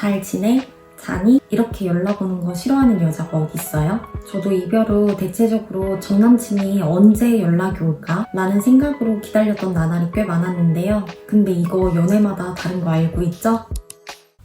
잘 지내? 자니? 이렇게 연락 오는 거 싫어하는 여자가 어딨어요? 저도 이별 후 대체적으로 전 남친이 언제 연락이 올까? 라는 생각으로 기다렸던 나날이 꽤 많았는데요. 근데 이거 연애마다 다른 거 알고 있죠?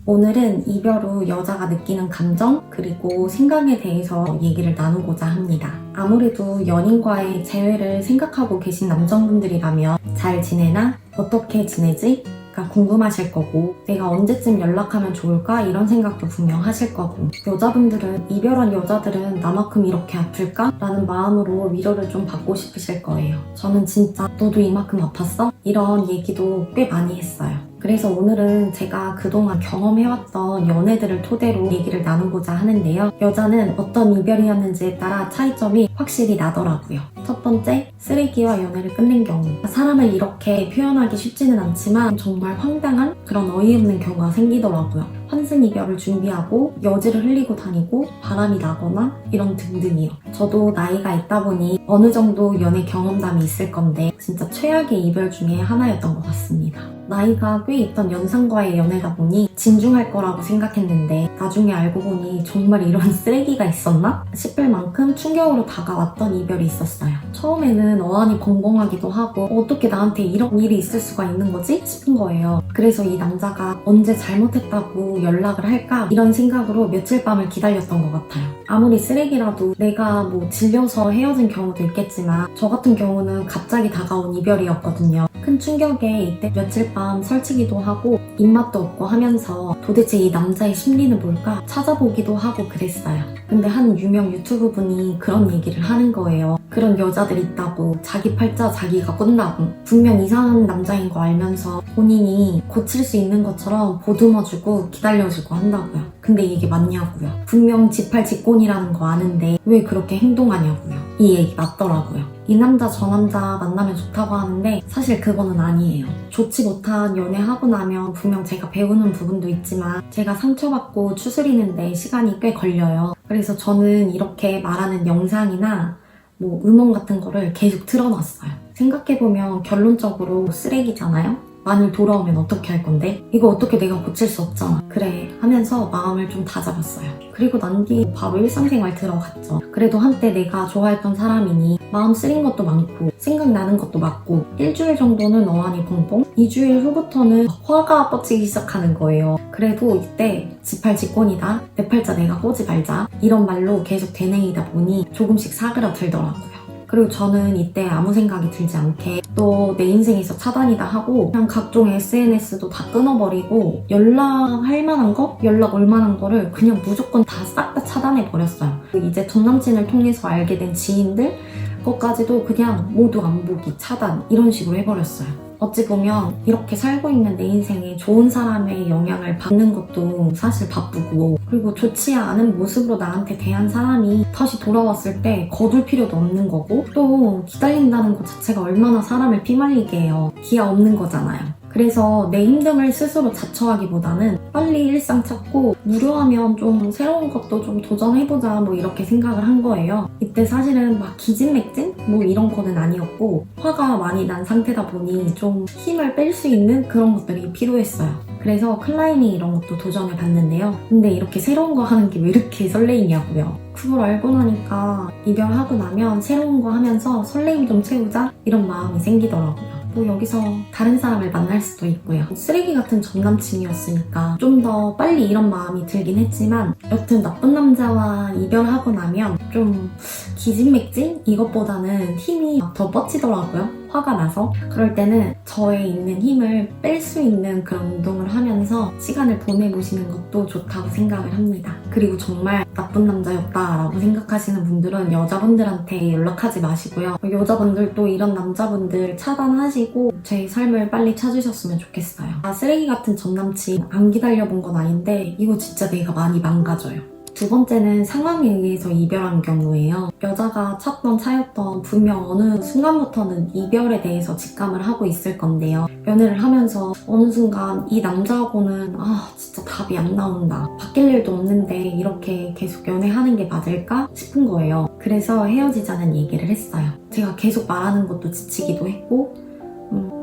오늘은 이별 후 여자가 느끼는 감정 그리고 생각에 대해서 얘기를 나누고자 합니다. 아무래도 연인과의 재회를 생각하고 계신 남성분들이라면 잘 지내나? 어떻게 지내지? 가 궁금하실 거고 내가 언제쯤 연락하면 좋을까? 이런 생각도 분명 하실 거고 여자분들은 이별한 여자들은 나만큼 이렇게 아플까? 라는 마음으로 위로를 좀 받고 싶으실 거예요. 저는 진짜 너도 이만큼 아팠어? 이런 얘기도 꽤 많이 했어요. 그래서 오늘은 제가 그동안 경험해왔던 연애들을 토대로 얘기를 나누고자 하는데요. 여자는 어떤 이별이었는지에 따라 차이점이 확실히 나더라고요. 첫 번째, 쓰레기와 연애를 끝낸 경우. 사람을 이렇게 표현하기 쉽지는 않지만 정말 황당한 그런 어이없는 경우가 생기더라고요. 환승 이별을 준비하고 여지를 흘리고 다니고 바람이 나거나 이런 등등이요. 저도 나이가 있다 보니 어느 정도 연애 경험담이 있을 건데 진짜 최악의 이별 중에 하나였던 것 같습니다. 나이가 꽤 있던 연상과의 연애다 보니 진중할 거라고 생각했는데 나중에 알고 보니 정말 이런 쓰레기가 있었나? 싶을 만큼 충격으로 다가왔던 이별이 있었어요. 처음에는 어안이 벙벙하기도 하고 어떻게 나한테 이런 일이 있을 수가 있는 거지? 싶은 거예요. 그래서 이 남자가 언제 잘못했다고 연락을 할까? 이런 생각으로 며칠 밤을 기다렸던 것 같아요. 아무리 쓰레기라도 내가 뭐 질려서 헤어진 경우도 있겠지만 저 같은 경우는 갑자기 다가온 이별이었거든요. 큰 충격에 이때 며칠 밤 설치기도 하고 입맛도 없고 하면서 도대체 이 남자의 심리는 뭘까 찾아보기도 하고 그랬어요. 근데 한 유명 유튜브 분이 그런 얘기를 하는 거예요. 그런 여자들 있다고 자기 팔자 자기가 꾼다고 분명 이상한 남자인 거 알면서 본인이 고칠 수 있는 것처럼 보듬어주고 기다려주고 한다고요. 근데 이게 맞냐고요. 분명 지팔 직곤이라는 거 아는데 왜 그렇게 행동하냐고요. 이 얘기 맞더라고요. 이 남자 저 남자 만나면 좋다고 하는데 사실 그거는 아니에요. 좋지 못한 연애하고 나면 분명 제가 배우는 부분도 있지만 제가 상처받고 추스리는데 시간이 꽤 걸려요. 그래서 저는 이렇게 말하는 영상이나 뭐 음원 같은 거를 계속 틀어놨어요. 생각해보면 결론적으로 쓰레기잖아요? 만일 돌아오면 어떻게 할 건데? 이거 어떻게 내가 고칠 수 없잖아. 그래 하면서 마음을 좀 다잡았어요. 그리고 난 뒤 바로 일상생활 들어갔죠. 그래도 한때 내가 좋아했던 사람이니 마음 쓰린 것도 많고 생각나는 것도 많고 일주일 정도는 어안이 벙벙 2주일 후부터는 화가 뻗치기 시작하는 거예요. 그래도 이때 지팔 직곤이다 내 팔자 내가 꼬지 말자 이런 말로 계속 되뇌이다 보니 조금씩 사그라들더라고요. 그리고 저는 이때 아무 생각이 들지 않게 또 내 인생에서 차단이다 하고 그냥 각종 SNS도 다 끊어버리고 연락할 만한 거? 연락 올 만한 거를 그냥 무조건 다 싹 다 차단해버렸어요. 이제 전 남친을 통해서 알게 된 지인들 것까지도 그냥 모두 안 보기, 차단 이런 식으로 해버렸어요. 어찌 보면 이렇게 살고 있는 내 인생에 좋은 사람의 영향을 받는 것도 사실 바쁘고 그리고 좋지 않은 모습으로 나한테 대한 사람이 다시 돌아왔을 때 거둘 필요도 없는 거고 또 기다린다는 것 자체가 얼마나 사람을 피말리게 해요. 기아 없는 거잖아요. 그래서 내 힘듦을 스스로 자처하기보다는 빨리 일상 찾고 무료하면 좀 새로운 것도 좀 도전해보자 뭐 이렇게 생각을 한 거예요. 이때 사실은 막 기진맥진? 뭐 이런 거는 아니었고 화가 많이 난 상태다 보니 좀 힘을 뺄 수 있는 그런 것들이 필요했어요. 그래서 클라이밍 이런 것도 도전해봤는데요. 근데 이렇게 새로운 거 하는 게 왜 이렇게 설레이냐고요. 그걸 알고 나니까 이별하고 나면 새로운 거 하면서 설레임 좀 채우자 이런 마음이 생기더라고요. 뭐 여기서 다른 사람을 만날 수도 있고요. 쓰레기 같은 전 남친이었으니까 좀 더 빨리 이런 마음이 들긴 했지만 여튼 나쁜 남자와 이별하고 나면 좀 기진맥진? 이것보다는 힘이 더 뻗치더라고요. 화가 나서. 그럴 때는 저에 있는 힘을 뺄 수 있는 그런 운동을 하면서 시간을 보내보시는 것도 좋다고 생각을 합니다. 그리고 정말 나쁜 남자였다라고 생각하시는 분들은 여자분들한테 연락하지 마시고요. 여자분들도 이런 남자분들 차단하시고 제 삶을 빨리 찾으셨으면 좋겠어요. 쓰레기 같은 전남친 안 기다려본 건 아닌데 이거 진짜 내가 많이 망가져요. 두 번째는 상황에 의해서 이별한 경우예요. 여자가 찾던 차였던 분명 어느 순간부터는 이별에 대해서 직감을 하고 있을 건데요. 연애를 하면서 어느 순간 이 남자하고는 진짜 답이 안 나온다. 바뀔 일도 없는데 이렇게 계속 연애하는 게 맞을까 싶은 거예요. 그래서 헤어지자는 얘기를 했어요. 제가 계속 말하는 것도 지치기도 했고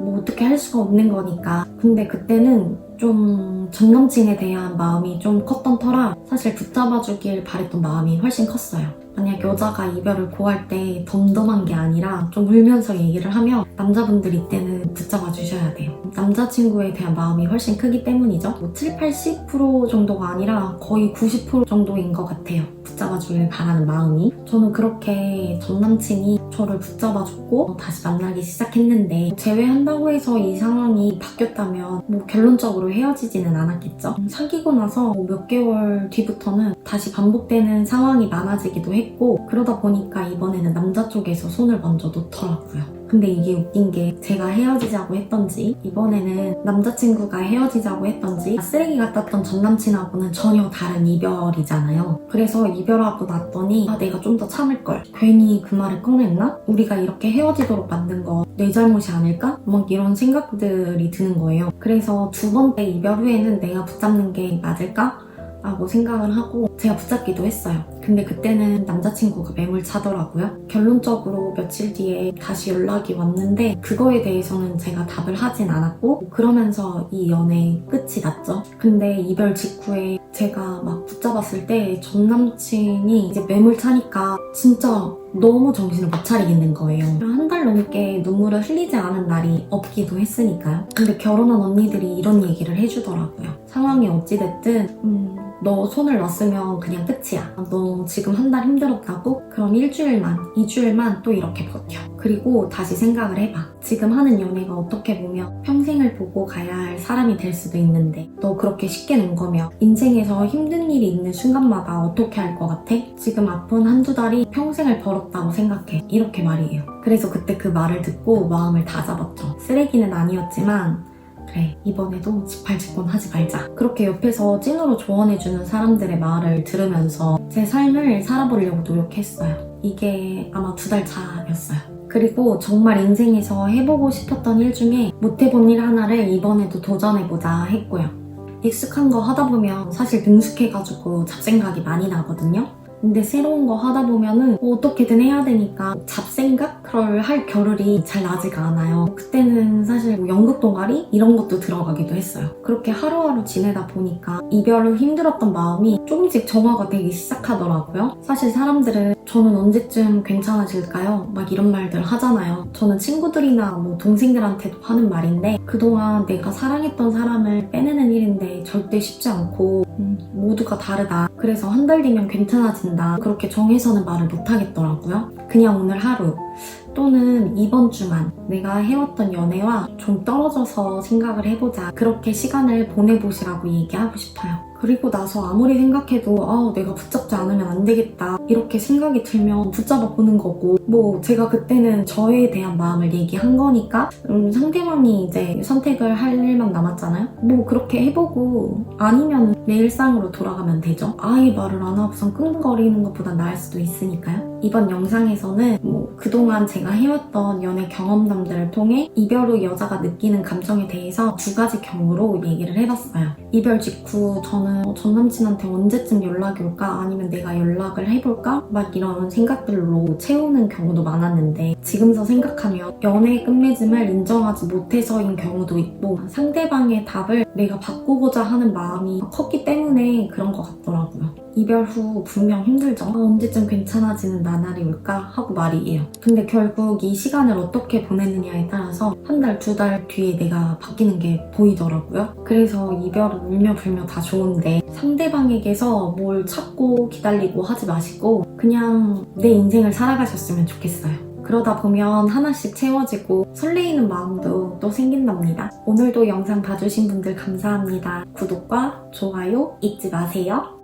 뭐 어떻게 할 수가 없는 거니까. 근데 그때는 좀 전남친에 대한 마음이 좀 컸던 터라 사실 붙잡아주길 바랬던 마음이 훨씬 컸어요. 만약 여자가 이별을 고할 때 덤덤한 게 아니라 좀 울면서 얘기를 하면 남자분들 이때는 붙잡아 주셔야 돼요. 남자친구에 대한 마음이 훨씬 크기 때문이죠. 뭐 7, 80% 정도가 아니라 거의 90% 정도인 것 같아요. 붙잡아 주길 바라는 마음이. 저는 그렇게 전 남친이 저를 붙잡아 줬고 다시 만나기 시작했는데 제외한다고 해서 이 상황이 바뀌었다면 뭐 결론적으로 헤어지지는 않았겠죠. 사귀고 나서 몇 개월 뒤부터는 다시 반복되는 상황이 많아지기도 했고 그러다 보니까 이번에는 남자 쪽에서 손을 먼저 놓더라고요. 근데 이게 웃긴 게 제가 헤어지자고 했던지 이번에는 남자친구가 헤어지자고 했던지 쓰레기 같았던 전남친하고는 전혀 다른 이별이잖아요. 그래서 이별하고 났더니 내가 좀 더 참을걸. 괜히 그 말을 꺼냈나? 우리가 이렇게 헤어지도록 만든 거 내 잘못이 아닐까? 막 이런 생각들이 드는 거예요. 그래서 두 번째 이별 후에는 내가 붙잡는 게 맞을까? 라고 생각을 하고 제가 붙잡기도 했어요. 근데 그때는 남자친구가 매몰차더라고요. 결론적으로 며칠 뒤에 다시 연락이 왔는데 그거에 대해서는 제가 답을 하진 않았고 그러면서 이 연애 끝이 났죠. 근데 이별 직후에 제가 막 붙잡았을 때 전 남친이 이제 매몰차니까 진짜 너무 정신을 못 차리겠는 거예요. 한 달 넘게 눈물을 흘리지 않은 날이 없기도 했으니까요. 근데 결혼한 언니들이 이런 얘기를 해주더라고요. 상황이 어찌됐든 너 손을 놨으면 그냥 끝이야. 너 지금 한 달 힘들었다고? 그럼 1주일만, 2주일만 또 이렇게 버텨. 그리고 다시 생각을 해봐. 지금 하는 연애가 어떻게 보면 평생을 보고 가야 할 사람이 될 수도 있는데 너 그렇게 쉽게 놓은 거면 인생에서 힘든 일이 있는 순간마다 어떻게 할 것 같아? 지금 아픈 한두 달이 평생을 벌었다고 생각해. 이렇게 말이에요. 그래서 그때 그 말을 듣고 마음을 다잡았죠. 쓰레기는 아니었지만 그래, 이번에도 지팔직권 하지 말자. 그렇게 옆에서 찐으로 조언해주는 사람들의 말을 들으면서 제 삶을 살아보려고 노력했어요. 이게 아마 2달 차였어요. 그리고 정말 인생에서 해보고 싶었던 일 중에 못해본 일 하나를 이번에도 도전해보자 했고요. 익숙한 거 하다 보면 사실 능숙해가지고 잡생각이 많이 나거든요. 근데 새로운 거 하다 보면은 어떻게든 해야 되니까 잡생각을 할 겨를이 잘 나지가 않아요. 그때는 사실 뭐 연극 동아리 이런 것도 들어가기도 했어요. 그렇게 하루하루 지내다 보니까 이별 후 힘들었던 마음이 조금씩 정화가 되기 시작하더라고요. 사실 사람들은 저는 언제쯤 괜찮아질까요? 막 이런 말들 하잖아요. 저는 친구들이나 뭐 동생들한테도 하는 말인데 그동안 내가 사랑했던 사람을 빼내는 일인데 절대 쉽지 않고 모두가 다르다. 그래서 한 달 뒤면 괜찮아진다. 그렇게 정해서는 말을 못 하겠더라고요. 그냥 오늘 하루 또는 이번 주만 내가 해왔던 연애와 좀 떨어져서 생각을 해보자. 그렇게 시간을 보내보시라고 얘기하고 싶어요. 그리고 나서 아무리 생각해도 내가 붙잡지 않으면 안 되겠다 이렇게 생각이 들면 붙잡아 보는 거고 뭐 제가 그때는 저에 대한 마음을 얘기한 거니까 상대방이 이제 선택을 할 일만 남았잖아요. 뭐 그렇게 해보고 아니면 내 일상으로 돌아가면 되죠. 아예 말을 안 하고선 끙끙거리는 것보다 나을 수도 있으니까요. 이번 영상에서는 뭐 그동안 제가 해왔던 연애 경험담들을 통해 이별 후 여자가 느끼는 감정에 대해서 2가지 경우로 얘기를 해봤어요. 이별 직후 저는 전 남친한테 언제쯤 연락이 올까? 아니면 내가 연락을 해볼까? 막 이런 생각들로 채우는 경우도 많았는데 지금서 생각하면 연애의 끝맺음을 인정하지 못해서인 경우도 있고 상대방의 답을 내가 바꾸고자 하는 마음이 컸기 때문에 그런 것 같더라고요. 이별 후 분명 힘들죠. 언제쯤 괜찮아지는 나날이 올까 하고 말이에요. 근데 결국 이 시간을 어떻게 보내느냐에 따라서 1달, 2달 뒤에 내가 바뀌는 게 보이더라고요. 그래서 이별을 울며 불며 다 좋은데 상대방에게서 뭘 찾고 기다리고 하지 마시고 그냥 내 인생을 살아가셨으면 좋겠어요. 그러다 보면 하나씩 채워지고 설레이는 마음도 또 생긴답니다. 오늘도 영상 봐주신 분들 감사합니다. 구독과 좋아요 잊지 마세요.